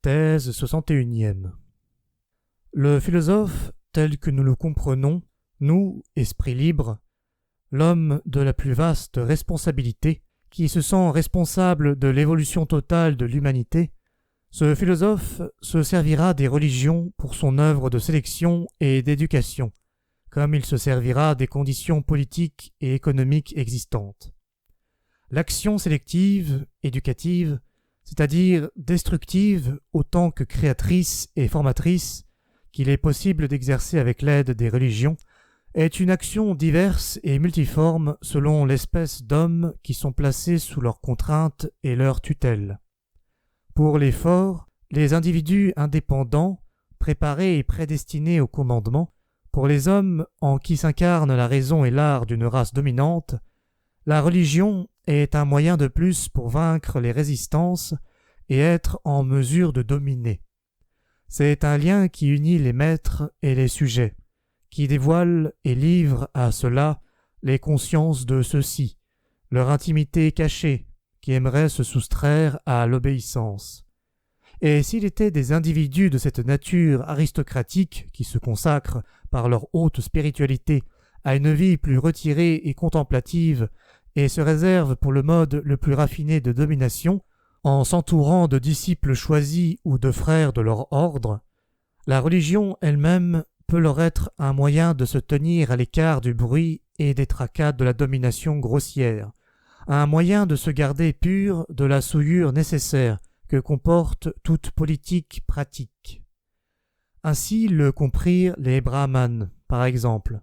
Thèse 61e. Le philosophe, tel que nous le comprenons, nous, esprits libres, l'homme de la plus vaste responsabilité, qui se sent responsable de l'évolution totale de l'humanité, ce philosophe se servira des religions pour son œuvre de sélection et d'éducation, comme il se servira des conditions politiques et économiques existantes. L'action sélective, éducative, c'est-à-dire destructive autant que créatrice et formatrice, qu'il est possible d'exercer avec l'aide des religions, est une action diverse et multiforme selon l'espèce d'hommes qui sont placés sous leurs contraintes et leur tutelle. Pour les forts, les individus indépendants, préparés et prédestinés au commandement, pour les hommes en qui s'incarne la raison et l'art d'une race dominante, la religion est un moyen de plus pour vaincre les résistances et être en mesure de dominer. C'est un lien qui unit les maîtres et les sujets, qui dévoile et livre à ceux-là les consciences de ceux-ci, leur intimité cachée, qui aimerait se soustraire à l'obéissance. Et s'il était des individus de cette nature aristocratique qui se consacrent par leur haute spiritualité à une vie plus retirée et contemplative et se réservent pour le mode le plus raffiné de domination, en s'entourant de disciples choisis ou de frères de leur ordre, la religion elle-même peut leur être un moyen de se tenir à l'écart du bruit et des tracas de la domination grossière, un moyen de se garder pur de la souillure nécessaire que comporte toute politique pratique. Ainsi le comprirent les brahmanes, par exemple.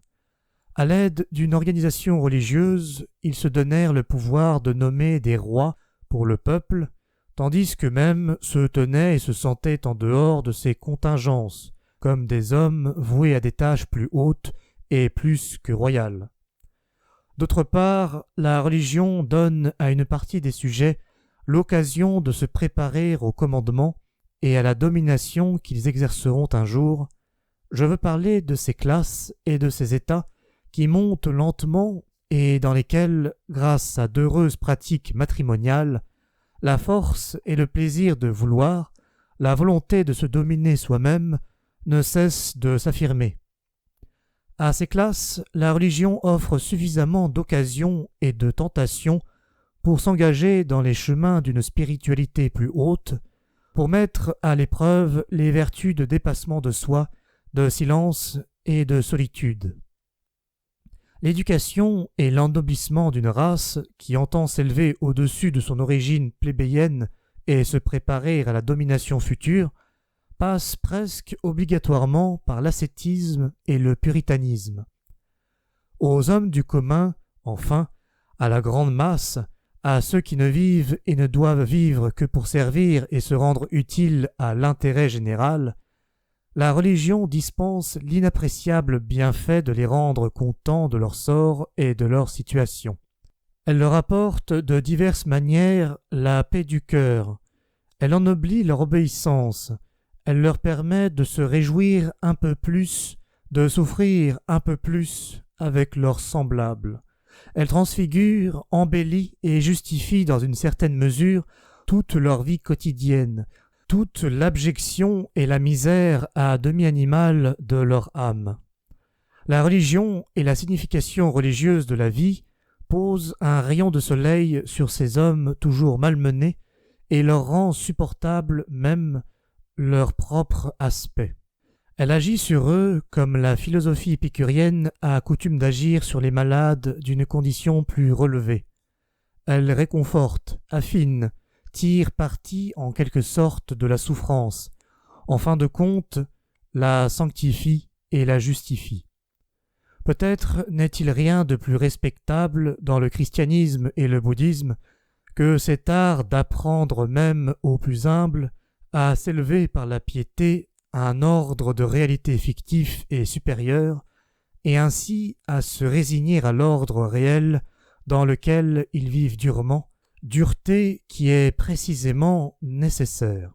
À l'aide d'une organisation religieuse, ils se donnèrent le pouvoir de nommer des rois pour le peuple, tandis qu'eux-mêmes se tenaient et se sentaient en dehors de ces contingences, comme des hommes voués à des tâches plus hautes et plus que royales. D'autre part, la religion donne à une partie des sujets l'occasion de se préparer au commandement et à la domination qu'ils exerceront un jour. Je veux parler de ces classes et de ces états qui montent lentement et dans lesquels, grâce à d'heureuses pratiques matrimoniales, la force et le plaisir de vouloir, la volonté de se dominer soi-même, ne cessent de s'affirmer. À ces classes, la religion offre suffisamment d'occasions et de tentations pour s'engager dans les chemins d'une spiritualité plus haute, pour mettre à l'épreuve les vertus de dépassement de soi, de silence et de solitude. L'éducation et l'ennoblissement d'une race qui entend s'élever au-dessus de son origine plébéienne et se préparer à la domination future passe presque obligatoirement par l'ascétisme et le puritanisme. Aux hommes du commun, enfin, à la grande masse, à ceux qui ne vivent et ne doivent vivre que pour servir et se rendre utiles à l'intérêt général, la religion dispense l'inappréciable bienfait de les rendre contents de leur sort et de leur situation. Elle leur apporte de diverses manières la paix du cœur, elle ennoblit leur obéissance, elle leur permet de se réjouir un peu plus, de souffrir un peu plus avec leurs semblables. Elle transfigure, embellit et justifie dans une certaine mesure toute leur vie quotidienne, toute l'abjection et la misère à demi animale de leur âme. La religion et la signification religieuse de la vie posent un rayon de soleil sur ces hommes toujours malmenés et leur rend supportable même leur propre aspect. Elle agit sur eux comme la philosophie épicurienne a coutume d'agir sur les malades d'une condition plus relevée. Elle réconforte, affine, tire parti en quelque sorte de la souffrance, en fin de compte, la sanctifie et la justifie. Peut-être n'est-il rien de plus respectable dans le christianisme et le bouddhisme que cet art d'apprendre même aux plus humbles à s'élever par la piété à un ordre de réalité fictif et supérieur, et ainsi à se résigner à l'ordre réel dans lequel ils vivent durement, dureté qui est précisément nécessaire.